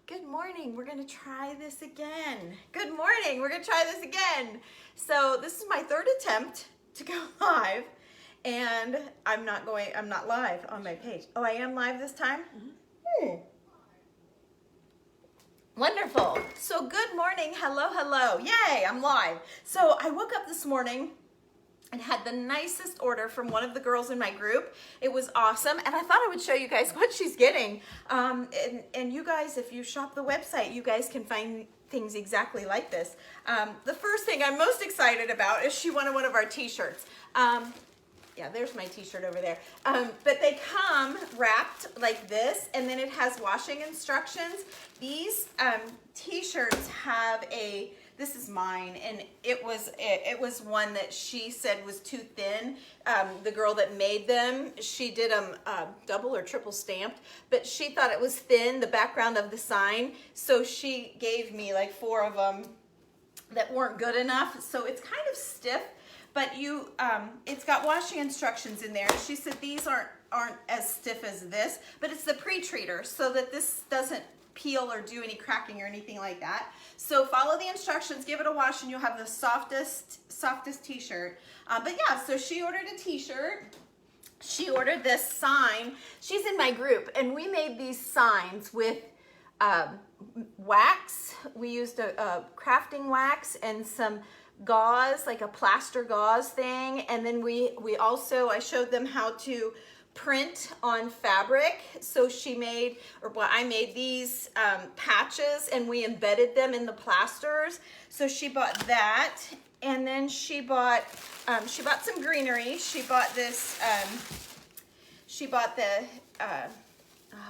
Good morning. We're going to try this again. Good morning. We're going to try this again. So this is my third attempt to go live, and I'm not live on my page. Oh, I am live this time? Wonderful. So good morning. Hello, hello. Yay, I'm live. So I woke up this morning and had the nicest order from one of the girls in my group. It was awesome, and I thought I would show you guys what she's getting. And you guys, if you shop the website, you guys can find things exactly like this. The first thing I'm most excited about is she wanted one of our t-shirts. Yeah, there's my t-shirt over there. But they come wrapped like this, and then it has washing instructions. These t-shirts have this is mine, and it was one that she said was too thin. The girl that made them, she did them double or triple stamped, but she thought it was thin, the background of the sign, so she gave me like 4 of them that weren't good enough. So it's kind of stiff, but it's got washing instructions in there. She said these aren't as stiff as this, but it's the pre-treater so that this doesn't peel or do any cracking or anything like that. So follow the instructions, give it a wash, and you'll have the softest t-shirt. But yeah, so she ordered a t-shirt. She ordered this sign. She's in my group, and we made these signs with wax. We used a crafting wax and some gauze, like a plaster gauze thing, and then I showed them how to print on fabric. So I made these patches, and we embedded them in the plasters. So she bought that, and then she bought some greenery. She bought this. She bought the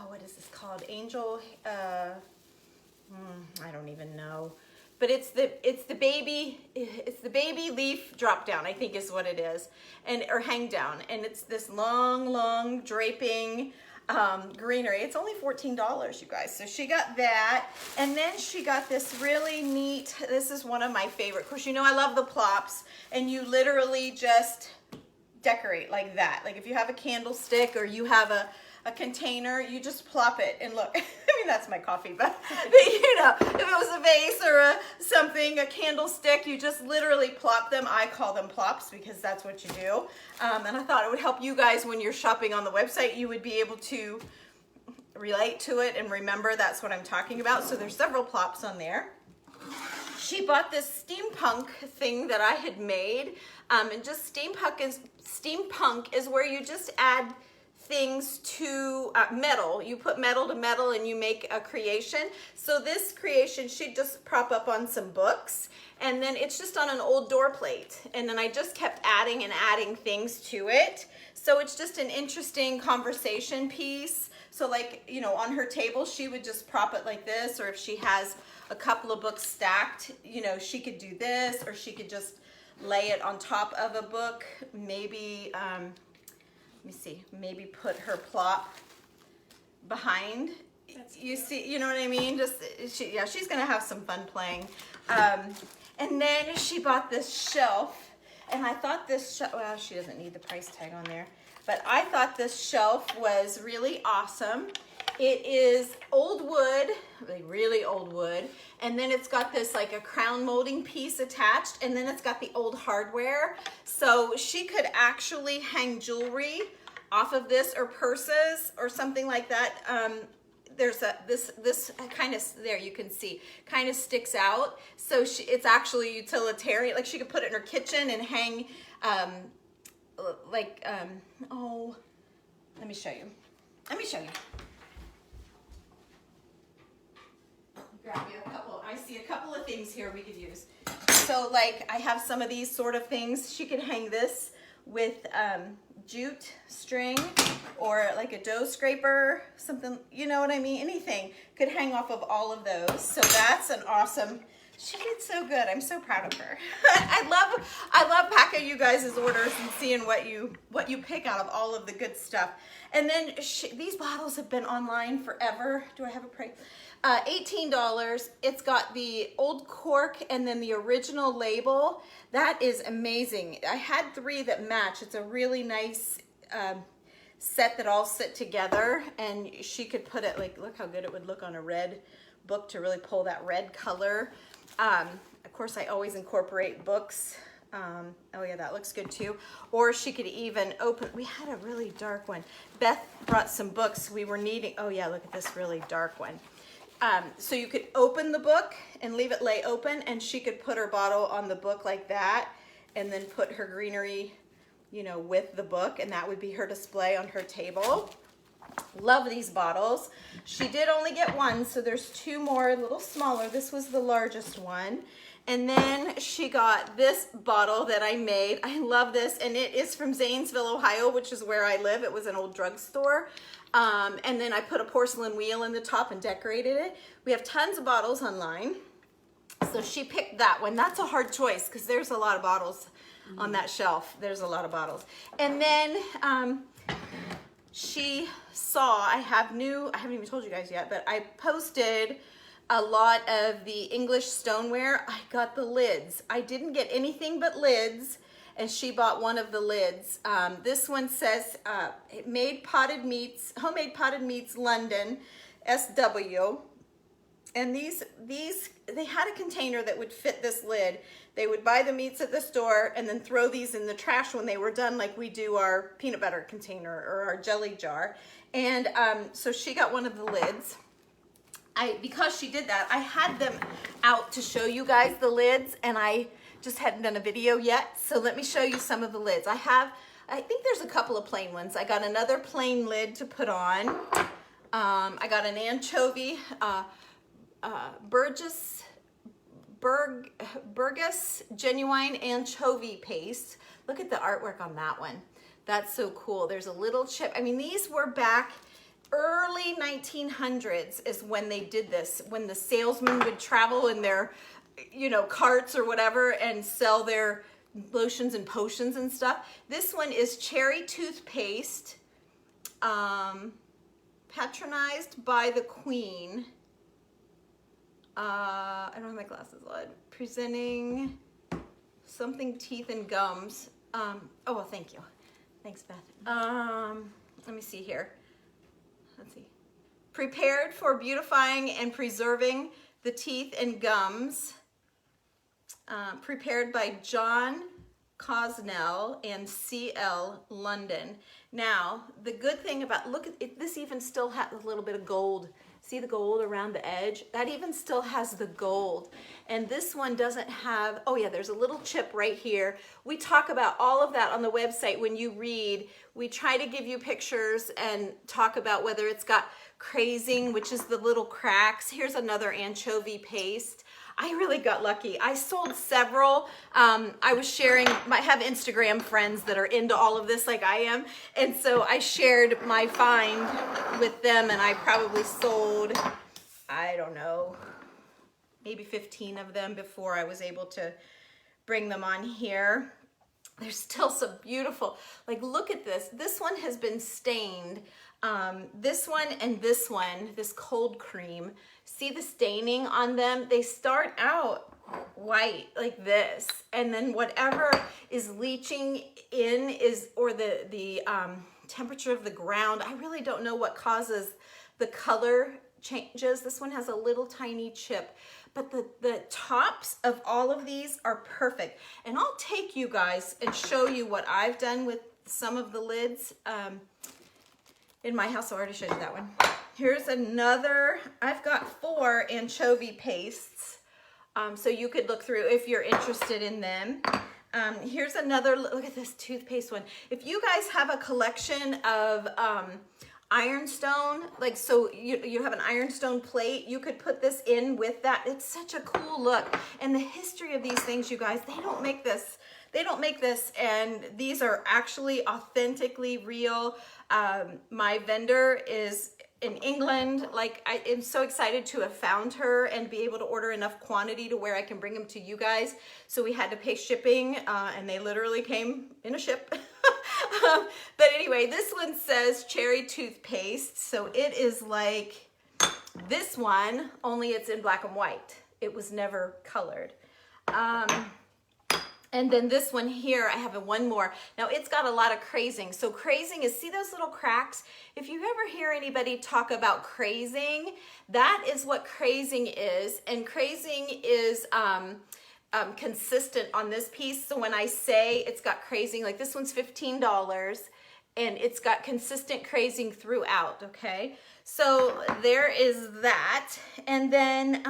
what is this called? Angel. I don't even know. But it's the baby leaf drop down, I think is what it is, or hang down, and it's this long draping greenery. It's only $14, you guys. So she got that, and then she got this really neat. This is one of my favorite. Of course, you know I love the plops, and you literally just decorate like that. Like if you have a candlestick or you have a container, you just plop it, and look. I mean, that's my coffee, but you know, if it was a vase or a candlestick, you just literally plop them. I call them plops because that's what you do. And I thought it would help you guys when you're shopping on the website. You would be able to relate to it and remember that's what I'm talking about. So there's several plops on there. She bought this steampunk thing that I had made, and just steampunk is where you just add things to metal. You put metal to metal and you make a creation. So this creation should just prop up on some books, and then it's just on an old door plate, and then I just kept adding and adding things to it. So it's just an interesting conversation piece. So like, you know, on her table she would just prop it like this, or if she has a couple of books stacked, you know, she could do this, or she could just lay it on top of a book. Maybe let me see, maybe put her plop behind. You see, you know what I mean? She's gonna have some fun playing. And then she bought this shelf, and I thought well, she doesn't need the price tag on there, but I thought this shelf was really awesome. It is old wood, like really old wood, and then it's got this like a crown molding piece attached, and then it's got the old hardware. So she could actually hang jewelry off of this, or purses or something like that. There's this kind of, there you can see, kind of sticks out. So it's actually utilitarian. Like she could put it in her kitchen and hang oh, let me show you. Grab you a couple. I see a couple of things here we could use. So like I have some of these sort of things. She could hang this with jute string, or like a dough scraper, something, you know what I mean? Anything could hang off of all of those. So that's an awesome. She did so good. I'm so proud of her. I love packing you guys' orders and seeing what you pick out of all of the good stuff. And then these bottles have been online forever. Do I have a price? $18. It's got the old cork and then the original label. That is amazing. I had 3 that match. It's a really nice set that all sit together, and she could put it, like, look how good it would look on a red book to really pull that red color. Of course, I always incorporate books. Oh yeah, that looks good too. Or she could even open, we had a really dark one. Beth brought some books we were needing. Oh yeah, look at this really dark one. So you could open the book and leave it lay open, and she could put her bottle on the book like that, and then put her greenery, you know, with the book, and that would be her display on her table. Love these bottles. She did only get one, so there's two more, a little smaller. This was the largest one. And then she got this bottle that I made. I love this, and it is from Zanesville, Ohio, which is where I live. It was an old drugstore. And then I put a porcelain wheel in the top and decorated it. We have tons of bottles online. So she picked that one. That's a hard choice because there's a lot of bottles on that shelf. There's a lot of bottles. And then she saw, I haven't even told you guys yet, but I posted a lot of the English stoneware. I got the lids. I didn't get anything but lids, and she bought one of the lids. This one says homemade potted meats London, SW. And these they had a container that would fit this lid. They would buy the meats at the store and then throw these in the trash when they were done, like we do our peanut butter container or our jelly jar. And so she got one of the lids. Because she did that, I had them out to show you guys the lids, and I just hadn't done a video yet. So let me show you some of the lids. I think there's a couple of plain ones. I got another plain lid to put on. I got an anchovy, Burgess genuine anchovy paste. Look at the artwork on that one. That's so cool. There's a little chip. I mean, these were back early 1900s is when they did this, when the salesmen would travel in their, you know, carts or whatever and sell their lotions and potions and stuff. This one is cherry toothpaste, patronized by the Queen. I don't have my glasses on. Presenting something teeth and gums. Oh, well, thank you. Thanks, Beth. Let me see here. Let's see. Prepared for beautifying and preserving the teeth and gums. Prepared by John Cosnell and C.L. London. Now, the good thing about, look at it, this even still has a little bit of gold. See the gold around the edge? That even still has the gold. And this one doesn't have, oh yeah, there's a little chip right here. We talk about all of that on the website when you read. We try to give you pictures and talk about whether it's got crazing, which is the little cracks. Here's another anchovy paste. I really got lucky. I sold several. I was sharing, I have Instagram friends that are into all of this like I am. And so I shared my find with them, and I probably sold, I don't know, maybe 15 of them before I was able to bring them on here. There's still some beautiful, like look at this. This one has been stained. This one and this one, this cold cream, see the staining on them? They start out white like this, and then whatever is leaching in is, or the temperature of the ground, I really don't know what causes the color changes. This one has a little tiny chip, but the tops of all of these are perfect. And I'll take you guys and show you what I've done with some of the lids in my house. I already showed you that one. Here's another, I've got 4 anchovy pastes, so you could look through if you're interested in them. Here's another, look at this toothpaste one. If you guys have a collection of ironstone, like so you have an ironstone plate, you could put this in with that. It's such a cool look. And the history of these things, you guys, they don't make this, and these are actually authentically real. My vendor is in England. Like, I am so excited to have found her and be able to order enough quantity to where I can bring them to you guys. So we had to pay shipping, and they literally came in a ship. But anyway, this one says cherry toothpaste. So it is like this one, only it's in black and white. It was never colored. And then this one here, I have one more. Now it's got a lot of crazing. So crazing is, see those little cracks? If you ever hear anybody talk about crazing, that is what crazing is. And crazing is consistent on this piece. So when I say it's got crazing, like this one's $15 and it's got consistent crazing throughout, okay? So there is that. And then,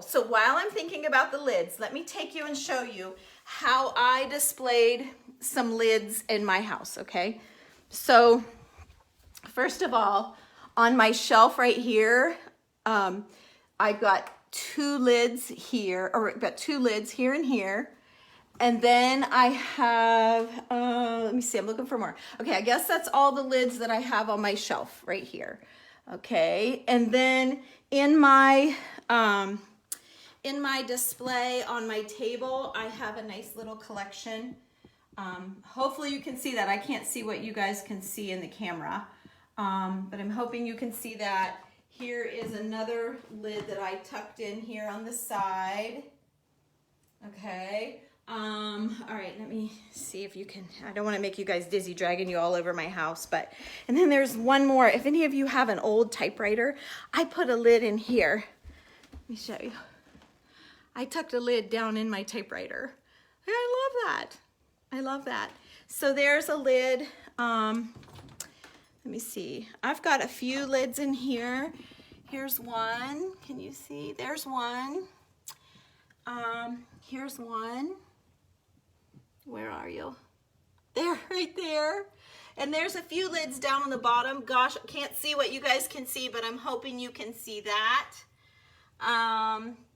so while I'm thinking about the lids, let me take you and show you how I displayed some lids in my house, okay? So first of all, on my shelf right here, I've got two lids here, or I've got two lids here and here. And then I have, let me see, I'm looking for more. Okay, I guess that's all the lids that I have on my shelf right here. Okay, and then in my display on my table, I have a nice little collection. Hopefully you can see that. I can't see what you guys can see in the camera, but I'm hoping you can see that. Here is another lid that I tucked in here on the side. Okay. All right, let me see if you can, I don't want to make you guys dizzy dragging you all over my house, but, and then there's one more. If any of you have an old typewriter, I put a lid in here. Let me show you. I tucked a lid down in my typewriter. I love that. I love that. So there's a lid. Let me see. I've got a few lids in here. Here's one. Can you see? There's one. Here's one. Where are you? There, right there. And there's a few lids down on the bottom. Gosh, I can't see what you guys can see, but I'm hoping you can see that.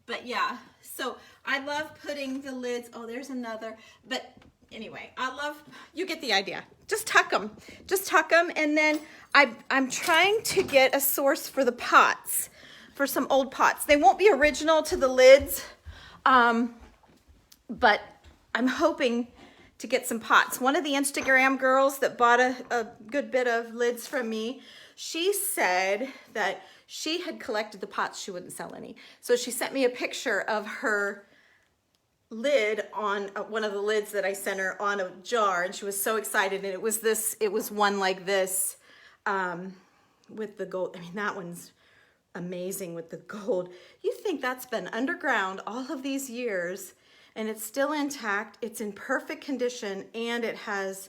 But yeah, so I love putting the lids. Oh, there's another. But anyway, I love, you get the idea. Just tuck them. Just tuck them. And then I'm trying to get a source for the pots, for some old pots. They won't be original to the lids, but I'm hoping to get some pots. One of the Instagram girls that bought a good bit of lids from me, she said that she had collected the pots, she wouldn't sell any. So she sent me a picture of her lid on one of the lids that I sent her on a jar, and she was so excited. And it was one like this with the gold. I mean, that one's amazing with the gold. You think that's been underground all of these years, and it's still intact, it's in perfect condition, and it has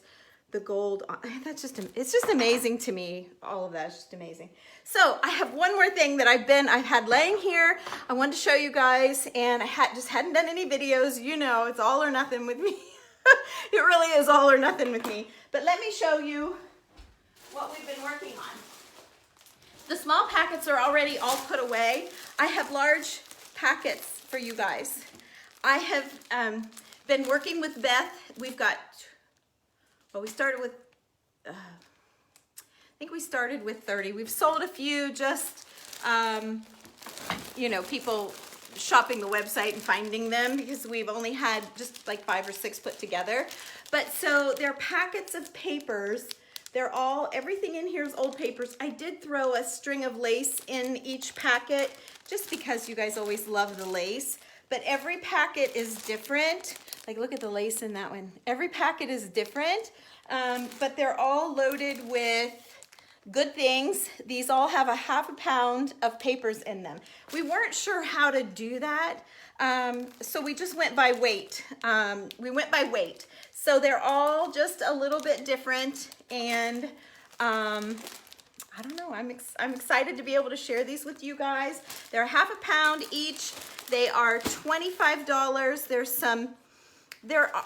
the gold on. It's just amazing to me. All of that is just amazing. So I have one more thing that I've had laying here. I wanted to show you guys, and I just hadn't done any videos. You know, it's all or nothing with me. It really is all or nothing with me. But let me show you what we've been working on. The small packets are already all put away. I have large packets for you guys. I have been working with Beth. We've got, well, we started with, I think we started with 30. We've sold a few, just, you know, people shopping the website and finding them, because we've only had just like 5 or 6 put together. But so they're packets of papers. They're all, everything in here is old papers. I did throw a string of lace in each packet just because you guys always love the lace. But every packet is different. Like, look at the lace in that one. Every packet is different, but they're all loaded with good things. These all have a ½ pound of papers in them. We weren't sure how to do that, so we just went by weight. We went by weight. So they're all just a little bit different, and I don't know, I'm excited to be able to share these with you guys. They're ½ pound each. They are $25. There's some,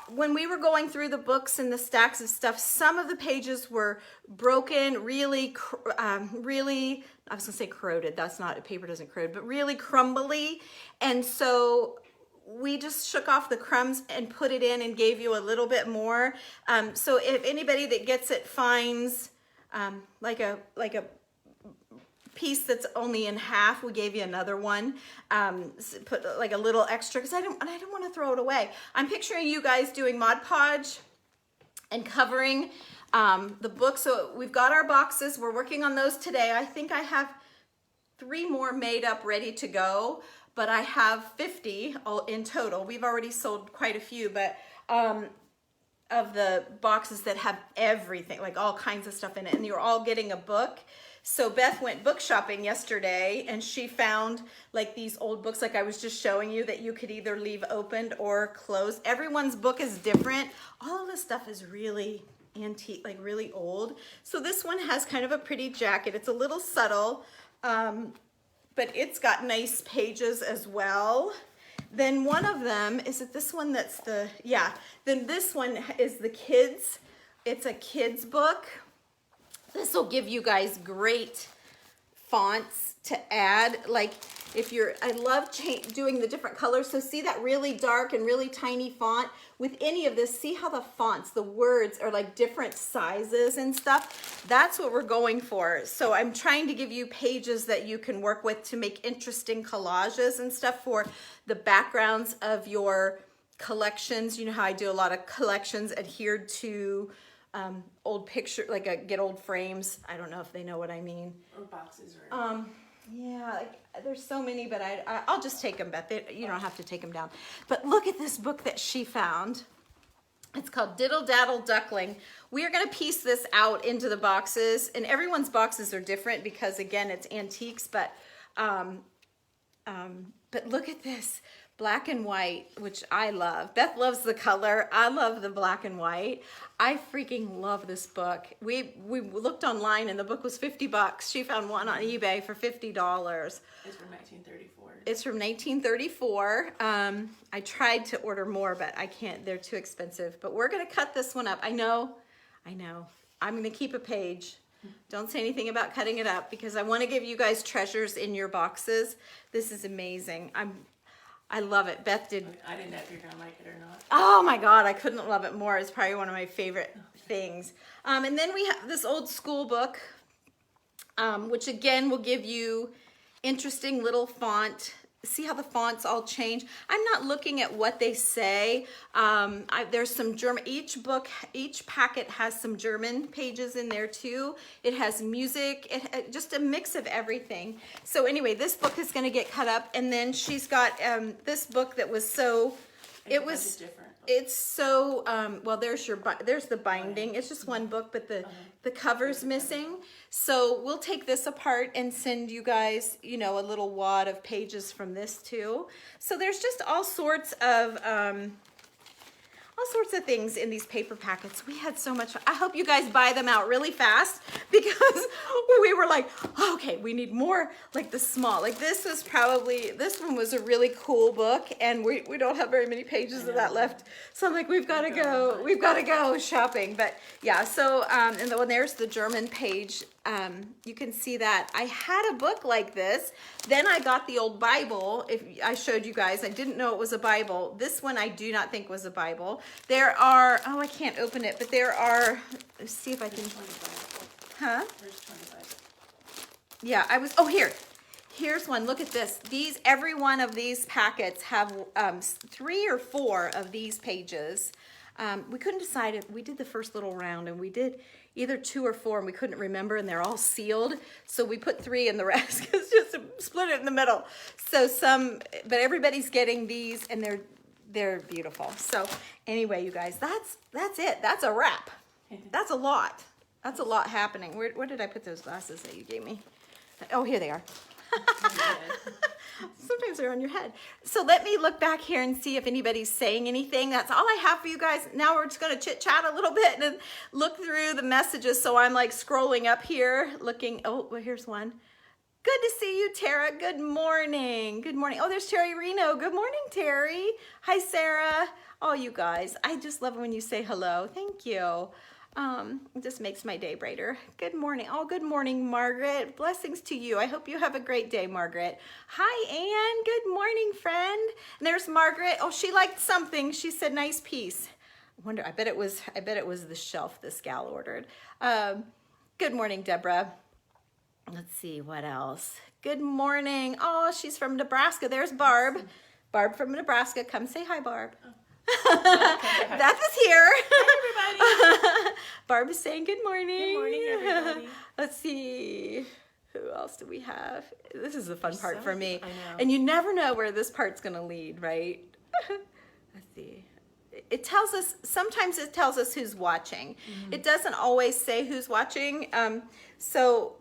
when we were going through the books and the stacks of stuff, some of the pages were broken, really, I was gonna say corroded. That's not, paper doesn't corrode, but really crumbly. And so we just shook off the crumbs and put it in and gave you a little bit more. So if anybody that gets it finds like a piece that's only in half, we gave you another one. Put like a little extra, because I don't want to throw it away. I'm picturing you guys doing Mod Podge and covering the book. So we've got our boxes. We're working on those today. I think I have 3 more made up, ready to go, but I have 50 all in total. We've already sold quite a few, but of the boxes that have everything, like all kinds of stuff in it, and you're all getting a book. So Beth went book shopping yesterday and she found like these old books, like I was just showing you, that you could either leave opened or closed. Everyone's book is different. All of this stuff is really antique, like really old. So this one has kind of a pretty jacket. It's a little subtle, but it's got nice pages as well. Then one of them, is it this one that's the, yeah, then this one is the kids. It's a kids book. This will give you guys great fonts to add. Like if you're, I love doing the different colors. So see that really dark and really tiny font? With any of this, see how the fonts, the words are like different sizes and stuff. That's what we're going for. So I'm trying to give you pages that you can work with to make interesting collages and stuff for the backgrounds of your collections. You know how I do a lot of collections adhered to old picture, like get old frames. I don't know if they know what I mean. Or boxes. Or yeah, like, there's so many, but I'll just take them, Beth. You don't have to take them down. But look at this book that she found. It's called Diddle Daddle Duckling. We are going to piece this out into the boxes, and everyone's boxes are different because again, it's antiques, but look at this. Black and white, which I love. Beth loves the color. I love the black and white. I freaking love this book. We looked online and the book was $50. She found one on eBay for $50. It's from 1934. It's from 1934. I tried to order more, but I can't. They're too expensive. But we're gonna cut this one up. I know. I'm gonna keep a page. Don't say anything about cutting it up because I want to give you guys treasures in your boxes. This is amazing. I love it. Beth did. I didn't know if you're gonna like it or not. Oh my God, I couldn't love it more. It's probably one of my favorite things. And then we have this old school book, which again will give you interesting little font. See how the fonts all change? I'm not looking at what they say. There's some German, each packet has some German pages in there too. It has music, just a mix of everything. So anyway, this book is gonna get cut up, and then she's got this book that was so, it's so, well, there's the binding. It's just one book, but the cover's missing. So we'll take this apart and send you guys, a little wad of pages from this too. So there's just all sorts of things in these paper packets. We had so much fun. I hope you guys buy them out really fast because we were like, oh, okay, we need more like the small. Like this one was a really cool book, and we don't have very many pages of that left. So I'm like, we've got to go shopping. But yeah, so and when there's the German page, you can see that I had a book like this. Then I got the old Bible. If I showed you guys, I didn't know it was a Bible. This one I do not think was a Bible. There are, oh, I can't open it, but there are, let's see if I can, huh? There's 25. Yeah, here's one. Look at this. Every one of these packets have 3 or 4 of these pages. We couldn't decide if we did the first little round, and we did either 2 or 4, and we couldn't remember, and they're all sealed. So we put 3 in the rest because just to split it in the middle. So but everybody's getting these, and they're beautiful. So anyway, you guys, that's it. That's a wrap. That's a lot. That's a lot happening. Where did I put those glasses that you gave me? Oh, here they are. Sometimes they're on your head. So let me look back here and see if anybody's saying anything. That's all I have for you guys. Now we're just going to chit chat a little bit and look through the messages. So I'm like scrolling up here looking. Oh, well, here's one. Good to see you, Tara. Good morning. Good morning. Oh, there's Terry Reno. Good morning, Terry. Hi, Sarah. Oh, you guys. I just love it when you say hello. Thank you. It just makes my day brighter. Good morning. Oh, good morning, Margaret. Blessings to you. I hope you have a great day, Margaret. Hi, Anne. Good morning, friend. And there's Margaret. Oh, she liked something. She said, nice piece. I bet it was the shelf this gal ordered. Good morning, Deborah. Let's see what else. Good morning. Oh, she's from Nebraska. There's Barb. Barb from Nebraska. Come say hi, Barb. Beth is here. Hi, everybody. Barb is saying good morning. Good morning, everybody. Let's see. Who else do we have? This is the fun part So- for me. I know. And you never know where this part's going to lead, right? Let's see. It tells us, sometimes it tells us who's watching. It doesn't always say who's watching. So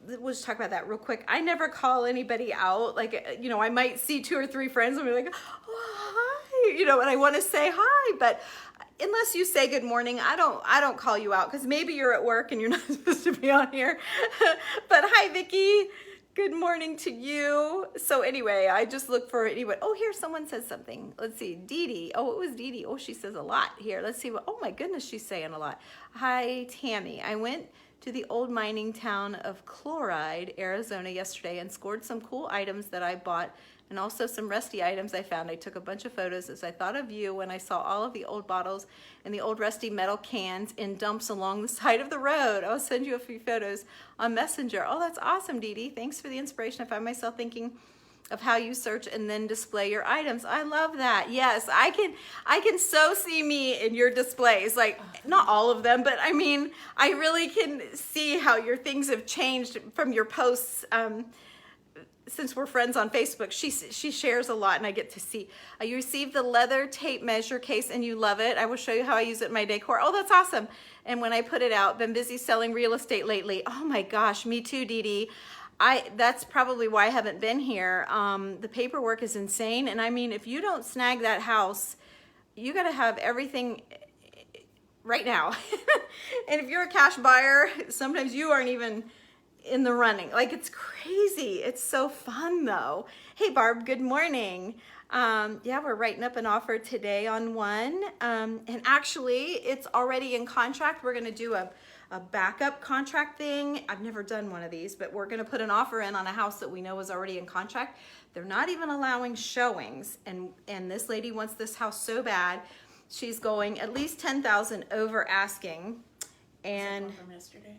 we'll just talk about that real quick. I never call anybody out. Like, you know, I might see 2 or 3 friends and be like, oh, hi, you know, and I want to say hi, but unless you say good morning, I don't call you out, because maybe you're at work and you're not supposed to be on here. But hi, Vicki. Good morning to you. So anyway, I just look for anyone. Oh, here, someone says something. Let's see. Dee Dee. Oh, it was Dee Dee. Oh, she says a lot here. Let's see what, oh my goodness, she's saying a lot. Hi, Tammy. I went to the old mining town of Chloride, Arizona yesterday and scored some cool items that I bought, and also some rusty items I found. I took a bunch of photos as I thought of you when I saw all of the old bottles and the old rusty metal cans in dumps along the side of the road. I'll send you a few photos on Messenger. Oh, that's awesome, Dee Dee. Thanks for the inspiration. I find myself thinking of how you search and then display your items. I love that. Yes, I can so see me in your displays. Like, not all of them, but I mean, I really can see how your things have changed from your posts. Since we're friends on Facebook, she shares a lot, and I get to see. You received the leather tape measure case and you love it. I will show you how I use it in my decor. Oh, that's awesome. And when I put it out, been busy selling real estate lately. Oh my gosh, me too, Dee Dee. That's probably why I haven't been here. The paperwork is insane. And I mean, if you don't snag that house, you got to have everything right now. And if you're a cash buyer, sometimes you aren't even in the running. Like, it's crazy. It's so fun though. Hey Barb, good morning. Yeah, we're writing up an offer today on one. And actually it's already in contract. We're going to do a backup contract thing. I've never done one of these, but we're going to put an offer in on a house that we know is already in contract. They're not even allowing showings. And this lady wants this house so bad. She's going at least 10,000 over asking. And From yesterday.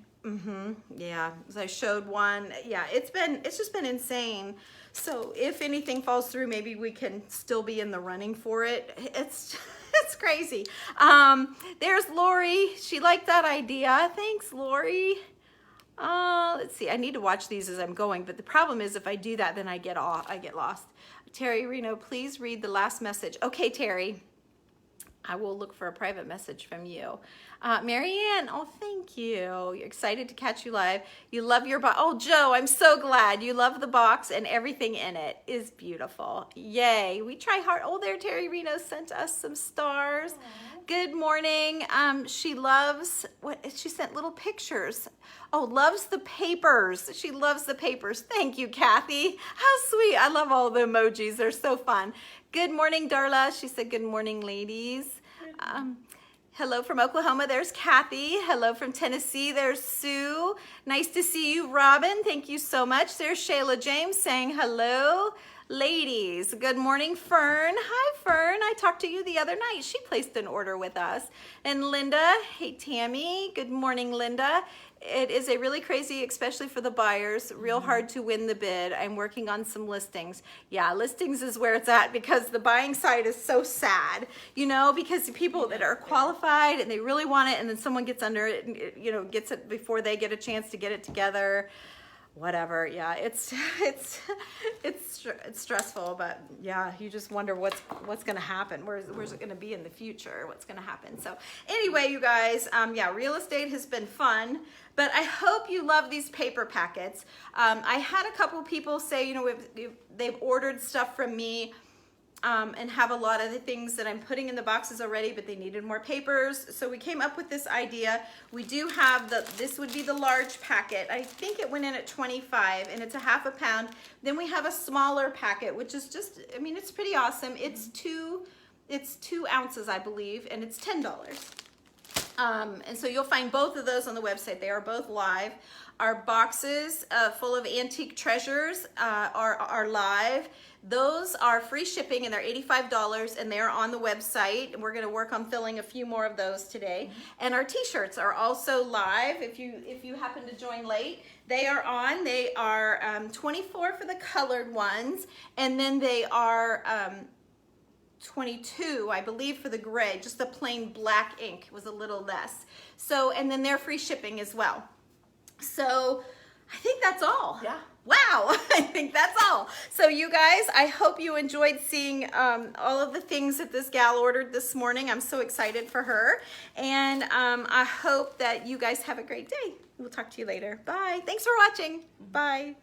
yeah, so I showed one. Yeah, it's just been insane. So if anything falls through, maybe we can still be in the running for it. It's crazy. There's Lori. She liked that idea. Thanks, Lori. Let's see. I need to watch these as I'm going, but the problem is if I do that, then I get lost. Terry Reno, please read the last message. Okay, Terry. I will look for a private message from you. Marianne, oh, thank you. You're excited to catch you live. You love your box. Oh, Joe, I'm so glad. You love the box and everything in it is beautiful. Yay. We try hard. Oh, there, Terry Reno sent us some stars. Aww. Good morning. She loves, she sent little pictures. Oh, loves the papers. She loves the papers. Thank you, Kathy. How sweet. I love all the emojis. They're so fun. Good morning, Darla. She said, good morning, ladies. Hello from Oklahoma. There's Kathy. Hello from Tennessee. There's Sue. Nice to see you, Robin. Thank you so much. There's Shayla James saying hello. Ladies, good morning, Fern. Hi, Fern. I talked to you the other night. She placed an order with us. And Linda, hey, Tammy. Good morning, Linda. It is a really crazy, especially for the buyers, real hard to win the bid. I'm working on some listings. Yeah, listings is where it's at because the buying side is so sad, you know, because the people that are qualified and they really want it, and then someone gets under it and, you know, gets it before they get a chance to get it together. Whatever. Yeah, it's stressful, but yeah, you just wonder what's going to happen. Where's it going to be in the future? What's going to happen? So anyway, you guys, yeah, real estate has been fun, but I hope you love these paper packets. I had a couple people say, you know, they've ordered stuff from me and have a lot of the things that I'm putting in the boxes already, but they needed more papers. So we came up with this idea. We do have this would be the large packet. I think it went in at 25 and it's a half a pound. Then we have a smaller packet, which is just, I mean, it's pretty awesome. It's 2 ounces, I believe, and it's $10. And so you'll find both of those on the website. They are both live. Our boxes full of antique treasures are live. Those are free shipping and they're $85 and they're on the website. And we're going to work on filling a few more of those today. And our t-shirts are also live. If you happen to join late, they are on. They are $24 for the colored ones, and then they are $22, I believe, for the gray. Just the plain black ink was a little less. So, and then they're free shipping as well. So I think that's all. Yeah. Wow, I think that's all. So you guys, I hope you enjoyed seeing all of the things that this gal ordered this morning. I'm so excited for her. And I hope that you guys have a great day. We'll talk to you later. Bye. Thanks for watching. Bye.